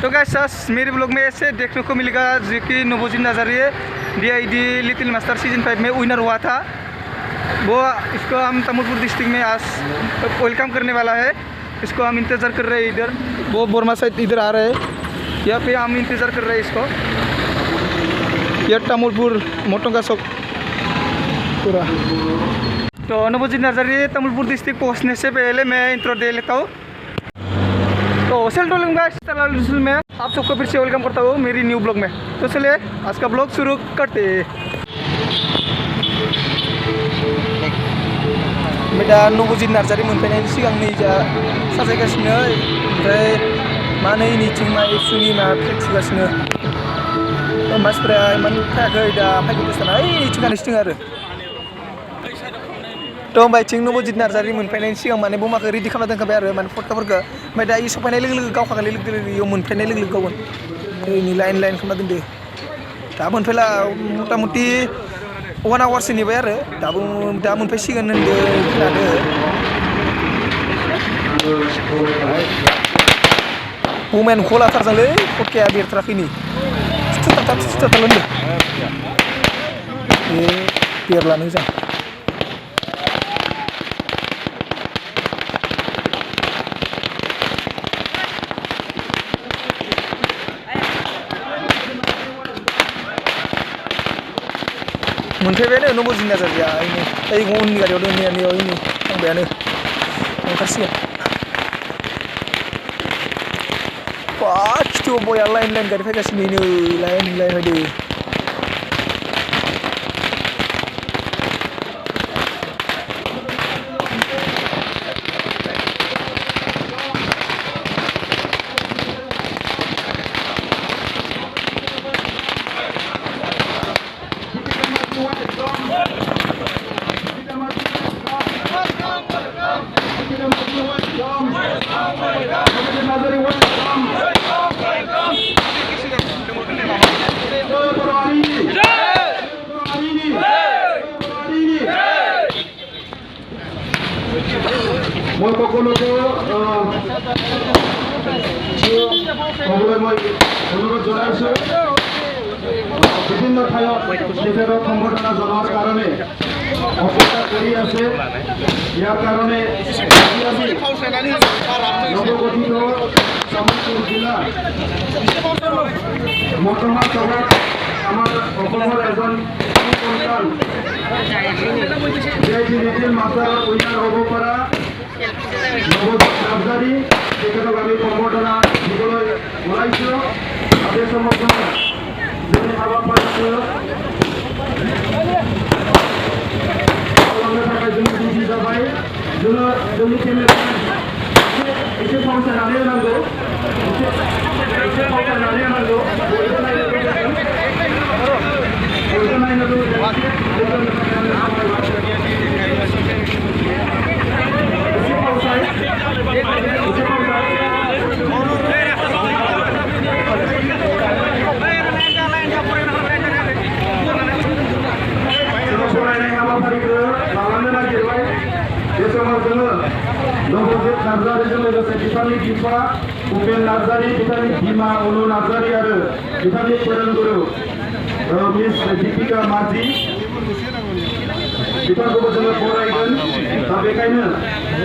तो गाइस आज मेरे ब्लॉग में ऐसे देखने को मिलेगा जो कि Nabajit Narzary DID little master season 5 में विनर हुआ था। वो इसको हम तमुलपुर डिस्ट्रिक्ट में आज वेलकम करने वाला है। इसको हम इंतज़ार कर रहे हैं इधर, वो बोरमा साइड इधर आ रहे हैं। यहाँ पे हम इंतज़ार कर रहे हैं इसको। यह तमुलपुर मोटोंगा चौक पूरा। तो नवोजित नार्जारी तमुलपुर डिस्ट्रिक्ट पहुँचने से पहले मैं इंट्रो दे लेता हूँ। तो मैं आप सबको फिर से वेलकम करता हूँ मेरी न्यू ब्लॉग में। तो चलिए आज का ब्लॉग शुरू करते। दा नवोजित नार्जारी मोनफैनायनि सिगां नै जा साजायगासिनो, ओमफ्राय मा नै निथिं मा एबसुनि मा फ्लेग सुगासिनो। मानसिफोरा इमान फैयाखै, दा फैगोन दसेना ओइ निथिंगानिसो दङ आरो। तो ओमफ्राय थिं नवोजित नार्जारी मोनफैनायनि सिगां माने बमाखौ रेडि खालामना दोनखाबाय आरो माने फटकाफोरखौ। ओमफ्राय दा इ सफैनाय लोगो लोगो गावखागोन लोगो लोगो इयाव मोनफैनाय लोगो लोगो गावगोन। ओरैनो लाइन खालामना दोनदो। दा मोनफैला मथा मथि 1 आवारसो नेबाय आरो दा मोनफैसिगोन होनदो खोनादो। वमेन खलाथारजांलै फटकाया बेरथाराखैनि सिथाथाल होनदो। बेरलानो मोजां। मोनफैबायानो नवोजित नार्जारिया ओइ उननि गारियाव दं, नै थांबायानो ओंखारसिगोन। खिथुआव बया लाइन गारि फैगासिनो, नै लाइन फैदो। মই সকলোকে মই অনুৰোধ জনাইছোঁ, বিভিন্ন ঠাইত তেখেতক সম্বৰ্ধনা জনোৱাৰ কাৰণে অপেক্ষা কৰি আছে। ইয়াৰ কাৰণে নৱগঠিত তামুলপুৰ জিলা মোটমা চহৰত আমাৰ অসমৰ এজন সন্তান DID লিটিল মাষ্টাৰৰ উইনাৰ হ'ব পৰা নৱোজিত নাৰ্জাৰী, তেখেতক আমি সম্বৰ্ধনা দিবলৈ ওলাইছোঁ। আদেশ সমৰ্থন जोंनि हाबाफारिखौ खालामनो थाखाय जों रेडि जाबाय। जोंनि केमेरामेन एसे फावसायनानै होनांगौ, एसे फावसायनानै होनांगौ। बयबो नायनो लुबैदों। नवोजित नार्जारीजों लोगोसे बिथांनि बिफा भुपेन नार्जारी, बिथांनि बिमा अनु नार्जारी आरो बिथांनि फोरोंगुरु मिस दीपिका माझी बिथांखौबो जोङो बरायगोन। दा बेखायनो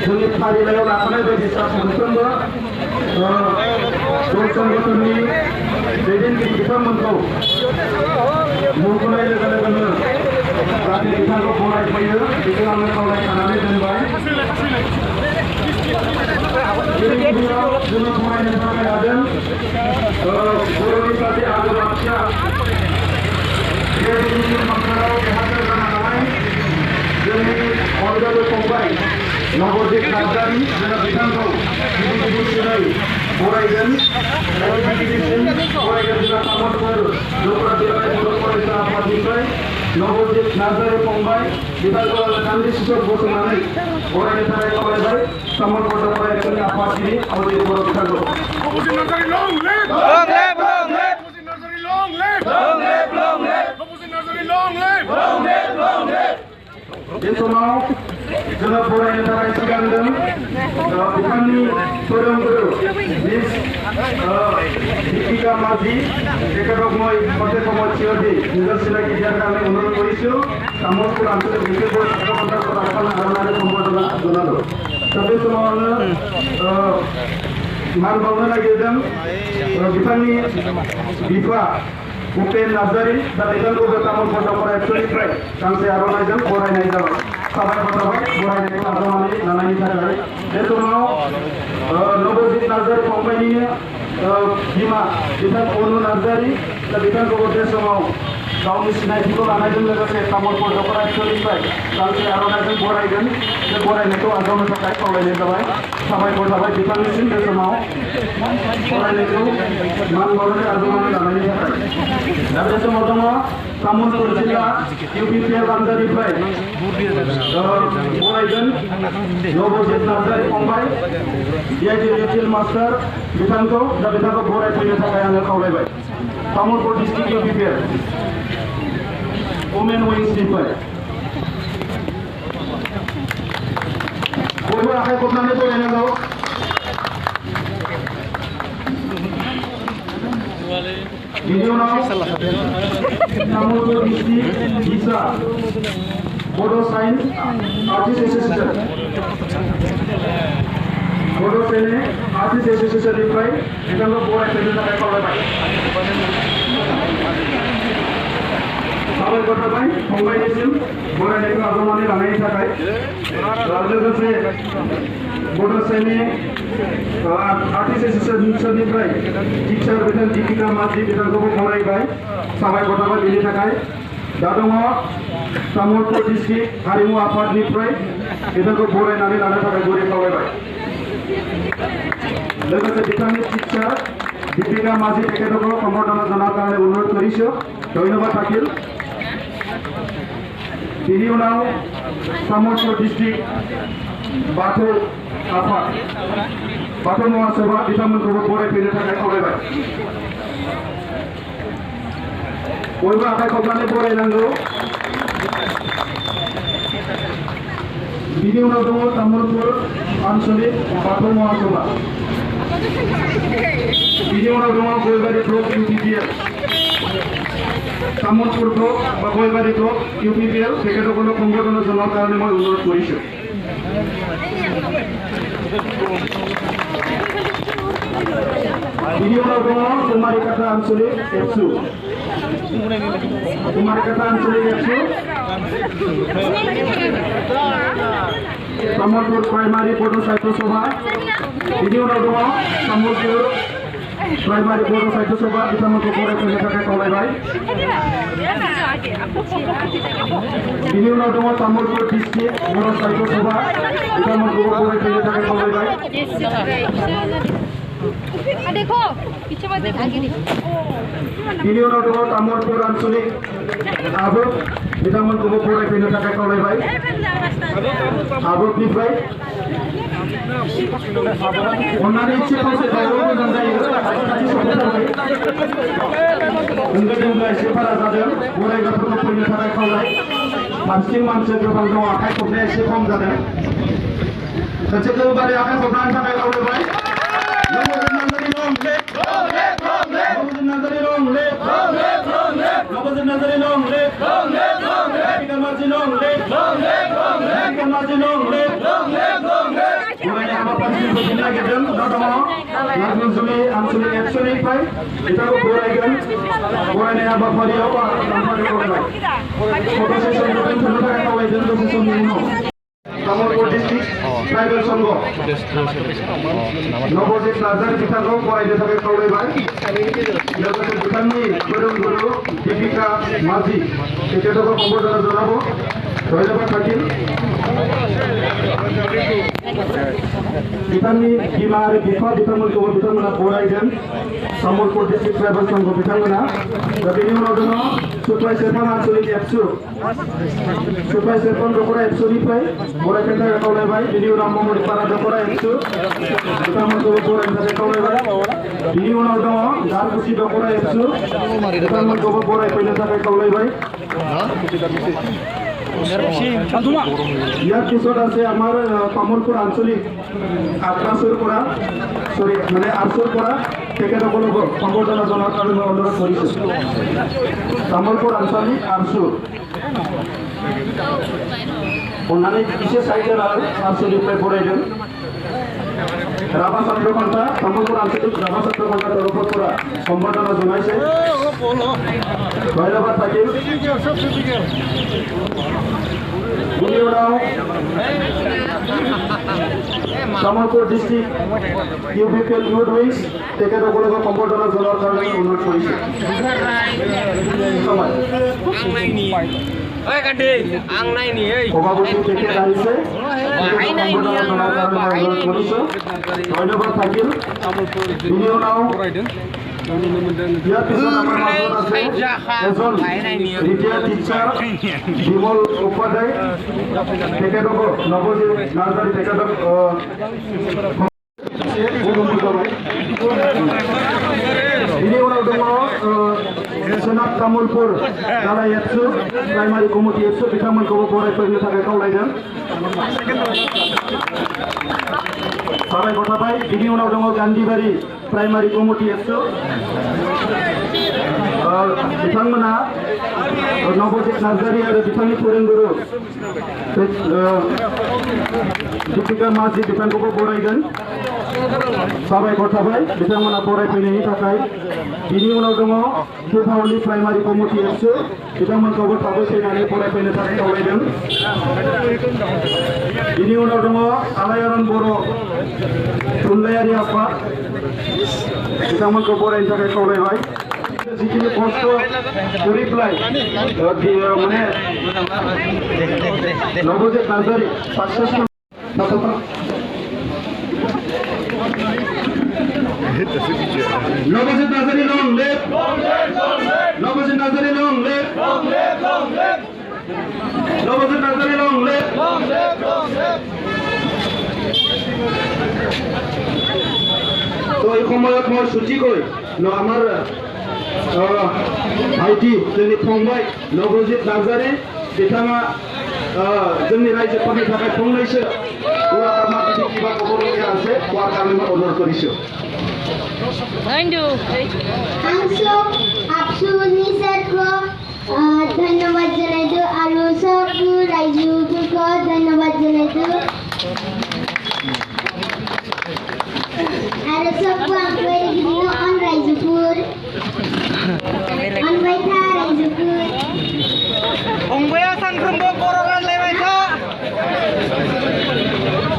जोंनि फारिलाइयाव लाफानाय बायदि मोनफ्रोमबो दल संगठननि दैदेनगिरि बिथांमोनखौ मुंख'नाय लोगो लोगोनो जाहाथे बिथांखौ बरायफैयो बेखौ आङो खावलायखानानै दोनबाय। जोङो फरायनो थाखाय लादों बर'नि सासे आगु बाथ्रा DID मास्टाराव देरहासार जानो हानाय जोंनि अनजालु फंबाय नवोजित नार्जारी, जोङो बिथांखौ गिबिसिनै बरायगोन। जोंहा तामुलपुर दख'रा जिल्लानि बर' फरायसा आफादनिफ्राय नवोजित नार्जारी फंबाय बिथांखौ आङो दान्दिसे सम गसंनानै बरायनो थाखाय खावलायबाय। तामुलपुर दख'रा एकजननि आफादगिरि अजित बर' बिथांखौ। नवोजित Narzary long live! Long live! Long live! नवोजित Narzary long live! Long live! Long live! नवोजित Narzary long live! Long live! Long live! बे समाव जोङो फरायनो थाखाय सिगांदों बिथांनि फोरोंगुरु मिस দীপিকা মাঝি তেখেতক মই সঠিক সময়ত থিয় দি নিজৰ চিনাকি দিয়াৰ কাৰণে অনুৰোধ কৰিছোঁ। তামোলপুৰ আঞ্চলিক বিশেষ ধাৰণাৰে সম্বৰ্ধনা জনালোঁ। tapi semuanya मान बावनो नागिरदों बिथांनि बिफा भुपेन नार्जारि दा बिथांखौबो तामुलपुर फरायसालिनिफ्राय गांसे आर'नाइजों बरायनाय जाबाय। साबायखर थाबाय बरायनायखौ आजावनानै लानायनि थाखाय। बे समाव नबजित नार्जारि फंबायनिनो बिमा बिथां अनु नार्जारि दा बिथांखौबो बे समाव गावनि सिनायथिखौ लानायजों लोगोसे तामुलपुर फरायसालिनिफ्राय गांसे आर'नाइजों बरायगोन। बे बरायनायखौ आजावनो थाखाय खावलायनाय जाबाय। साबायखर थाबाय बिथांनिसिम बे समाव बरायनायखौ मान बावनानै आजावनानै लानायनि थाखाय। दा बे समाव दङ तामुलपुर जिल्ला इउपिपिएल आनजादनिफ्राय बरायगोन नबजित नार्जारि फंबाय डिआइडि लिटिल मास्टार बिथांखौ दा बिथांखौ बरायफैनो थाखाय आङो खावलायबाय। तामुलपुर डिस्ट्रिक्ट इउपिपिएल वुमेन विंसनिफ्राय बयबो आखाइ खबनानै बरायनांगौ। बिनि उनाव तामुलपुर डिस्ट्रिक्ट दिसा बड' साइन्स आर्टिस्ट एस'सिएशन एस'सिएशननिफ्राय बिथांखौ बरायफैनो थाखाय खावलायबाय। साबायखर थाबाय फंबायनिसिम बरायनायखौ आजावनानै लानायनि थाखाय। लोगोसे बड' साइन्सनि आर्टिस्ट एस'सिएशननिफ्राय टिचार बिथां दीपिका माझी बिथांखौबो बरायबाय। साबायखर थाबाय बेनि थाखाय। दा दङ तामुलपुर डिस्ट्रिक्ट हारिमु आफादनिफ्राय बिथांखौ बरायनानै लानो थाखाय गुरै खावलायबाय। लोगोसे बिथांनि टिचार दीपिका माझी তেখেতকো সম্বৰ্ধনা জনাৰ কাৰণে অনুৰোধ কৰিছোঁ। ধন্যবাদ থাকিল। बिनि उनाव तामुलपुर डिस्ट्रिक्ट बाथौ आफाद बाथौ महासभा बिथांमोनखौबो बरायफैनो थाखाय खावलायबाय। बयबो आखाइ खबनानै बरायनांगौ। बिनि उनाव दङ तामुलपुर आनसलिक बाथौ महासभा। बिनि उनाव दङ गयबारि ब्लक इउपिपिएल तामुलपुर ब्लक बा गयबारि ब्लक इउपिपिएल তেখেতসকলক সম্বৰ্ধনা জনোৱাৰ কাৰণে মই অনুৰোধ কৰিছোঁ। बिनि उनाव दङ कुमारिकाटा आनसलिक एबसु तामुलपुर प्राइमारि बड' साहित्य सभा। बिनि उनाव दङ तामुलपुर प्राइमारि बड' साहित्य सभा बिथांमोनखौ बरायफैनो थाखाय खावलायबाय। बिनि उनाव दङ तामुलपुर डिस्ट्रिक्ट बड' साहित्य सभा बिथांमोनखौबो बरायफैनो थाखाय खावलायबाय। बिनि उनाव दङ तामुलपुर आनसलिक आबोग बिथांमोनखौबो बरायफैनो थाखाय खावलायबाय। आबोगनिफ्राय अन्नानै एसे फांसे गायोबा मोजां जायो। होंगो दोंगो एसे बारा जादों। बरायग्राफोरखौ फैनो थाखाय खावलाय। फारसेथिं मानसि गोबां दं आखाइ खबनाया एसे खम जादों। खनसे गोबारै आखाइ खबनायनि थाखाय खावलायबाय। नबजित नार्जारि लं लेफ्ट नबजित नार्जारि लं लेफ्ट नबजित नार्जारि लं लेफ्ट दीपिका माझी लं लेफ्ट दीपिका माझी लं लेफ्ट बरायनाय हाबाफारिखौ फोजोबनो नागिरदों। दा दङ नारजुनजुलि आनसलिक एबसुनिफ्राय बिथांखौ बरायगोन। बरायनाय हाबाफारियाव खावलायबाय। फट' सेसनखौ दोनथ'नो थाखाय खावलायदों दसे समनि उनाव। तामुलपुर डिस्ट्रिक्ट ट्राइबेल संघ नबजित नार्जारि बिथांखौ बरायनो थाखाय खावलायबाय। लोगोसे बिथांनि फोरोंगुरु दीपिका माझी তেখেতকো সম্বৰ্ধনা জনাব। ধন্যবাদ থাকিল। बिथांनि बिमा आरो बिफा बिथांमोनखौबो बिथांमोना बरायगोन। तामुलपुर डिस्ट्रिक्ट ट्राइबेल संघ बिथांमोना। दा बेनि उनाव दङ सुक्लाय सेरफां आनसलिक एबसु सुक्लाय सेरफां दख'रा एबसुनिफ्राय बरायनो थाखाय खावलायबाय। बिनि उनाव ममरिपारा दख'रा एबसु बिथांमोनखौबो बरायनो थाखाय खावलायबाय। बिनि उनाव दङ झारकुसि दख'रा एबसु बिथांमोनखौबो बरायफैनो थाखाय खावलायबाय। ইয়াৰ পিছত আছে আমাৰ তামোলপুৰ আঞ্চলিক আত্ৰাসুৰ পৰা আৰ্চুৰ পৰা তেখেতসকলক সম্বৰ্ধনা জনোৱাৰ কাৰণে মই অনুৰোধ কৰিছোঁ। তামোলপুৰ আঞ্চলিক আৰচু অন্যান্য বিশেষ সাহিত্যের আঞ্চলিকভাবে পড়াইলেন রাভা ছাত্র সন্থা তামোলপুর আঞ্চলিক রাভা ছাত্র সন্থার তরফৰ পৰা সম্বৰ্ধনা জনাইছে। ধন্যবাদ থাকিল। তামোলপুর ডিস্ট্রিক্ট ইউপিপিএল ইউথ উইংস তেখেতসকলক সম্বৰ্ধনা জনোৱাৰ কাৰণে অনুৰোধ কৰিছোঁ। সভাপতি তেখেত আহিছে, সম্বৰ্ধনা জনোৱাৰ কাৰণে অনুৰোধ কৰিছোঁ। ধন্যবাদ থাকিল। ইয়াৰ পিছত আমাৰ মাজত আছে এজন ৰিটায়াৰ্ড টিচাৰ বিমল উপাধ্যায়, তেখেতক নৱজিৎ নাৰ্জাৰী তেখেতক ini udah senat Tamullpur Dalai Yatsu Primary Committee Yatsu Bitaman Kobo Borai Perni Thakai Kaulaidan Sabai Kota Bai ini udah Gandhibari Primary Committee Yatsu Bitangmana Nobojit Nazari ada Bitangi Purenguru Dipika Masjid Bitan Kobo Boraidan Sabai Kota Bai Bitangmana Borai Perni Thakai ini udah Kepawali Primary Committee Yatsu Bitaman Kobo Thabai Perni Borai Perni Thakai Kaulaidan ini udah Alayaran Boro Tunlayari Apa Bitaman Kobo Borai Thakai Kaulaibai যিখিনি কষ্ট কৰি পেলাই মানে Nabajit Narzary successful Nabajit Narzary long left Nabajit Narzary long left Nabajit Narzary long left তো এই সময়ত মই ছুটিকৈ আমাৰ ভাইটি जोंनि फंबाय नवजित नार्जारी बिथाङा जोंनि रायजोफोरनि थाखाय फंनैसो किबा खबरलगिया আছে কোৱাৰ কাৰণে মই অনুৰোধ কৰিছোঁ। ধন্যবাদ জনাইছোঁ আৰু সব ৰাইজক ধন্যবাদ জনাইছোঁ আৰু সবকো আগবঢ়াই দিব on ৰাইজপুৰ Anbaita Raizupur Ongbaya Sankrumbo Kororan Lewaita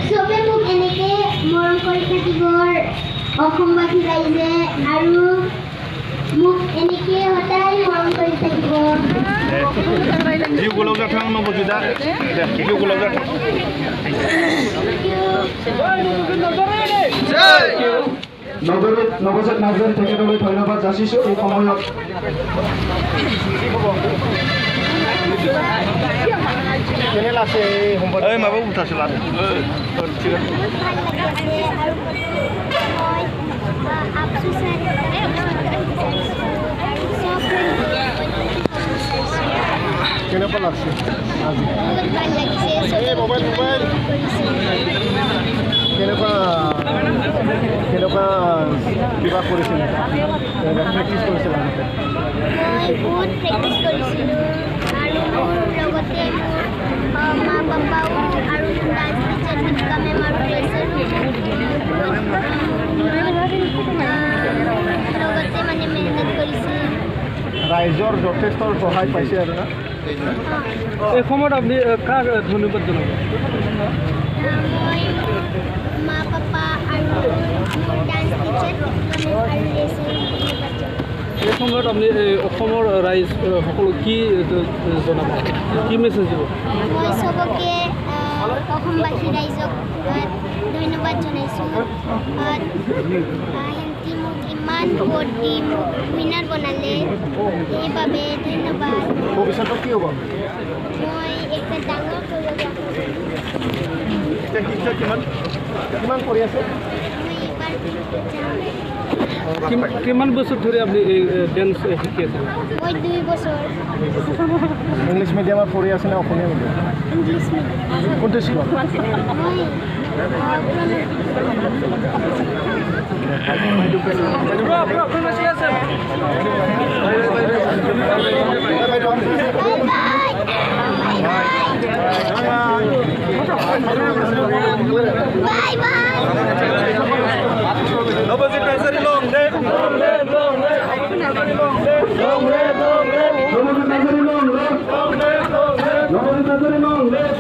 Sobe muk eneke moron kori thakibor Okombaki Raize aru muk eneke hotai moron kori thakibor Jiu golok jathang nobojida jiu golok jathang Nabajit Narzary তেখেতলৈ ধন্যবাদ যাচিছোঁ। এই সময়ত কেনেল আছে মাবা উঠাইছিল কেনেকুৱা লাগছে মোবাইল কেনেকুৱা কিবা কৰিছিল প্ৰেক্টিছ কৰিছিল বহুত প্ৰেক্টিছ কৰিছিলোঁ আৰু মোৰ লগতে মোৰ মা পাপাও আৰু ডান্স টিচাৰ দীপিকা মেম আৰু ক্লাছৰ লগতে মানে মেহনত কৰিছিল। ৰাইজৰ যথেষ্ট সহায় পাইছে আৰু না এই সময়ত আপুনি কাক ধন্যবাদ জনাব? মই মা পাপা আৰু মোৰ ডান্স টিচাৰ দীপিকা মেম আৰু ৰেচৰ ধন্যবাদ জনাওঁ। এই সময়ত আপুনি অসমৰ ৰাইজ সকলো কি জনাব, কি মেছেজ দিব? মই চবকে অসমবাসী ৰাইজক ধন্যবাদ জনাইছোঁ। সিহঁতি মোক ইমান ভোট দি মোক উইনাৰ বনালে, সেইবাবে ধন্যবাদ। ভৱিষ্যতত কি হ'ব? মই একটা ডাঙৰ শিক্ষা কিমান কৰি আছে? মই এইবাৰ যাম। কিমান বছৰ ধৰি আপুনি এই ডেন্স শিকি আছে? মই 2 বছৰ। ইংলিছ মিডিয়ামত পঢ়ি আছে নে অসমীয়া মিডিয়াম? English medium. কোনটো স্কুলত? মই Bye bye. Opposite Nazari long left. Long left. Nazari long left. Nazari long left.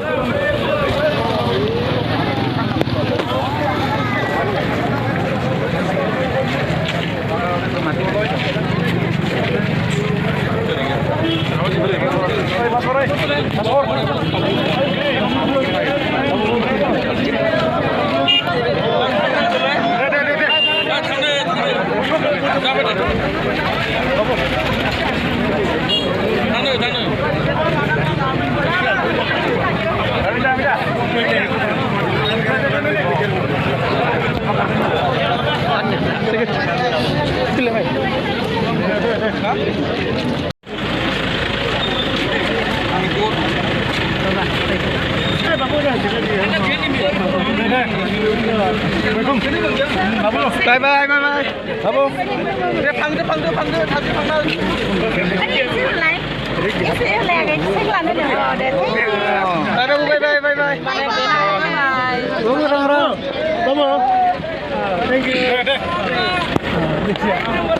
Bye bye bye bye. Babu. Dia phang dia. Bye bye. Thank you.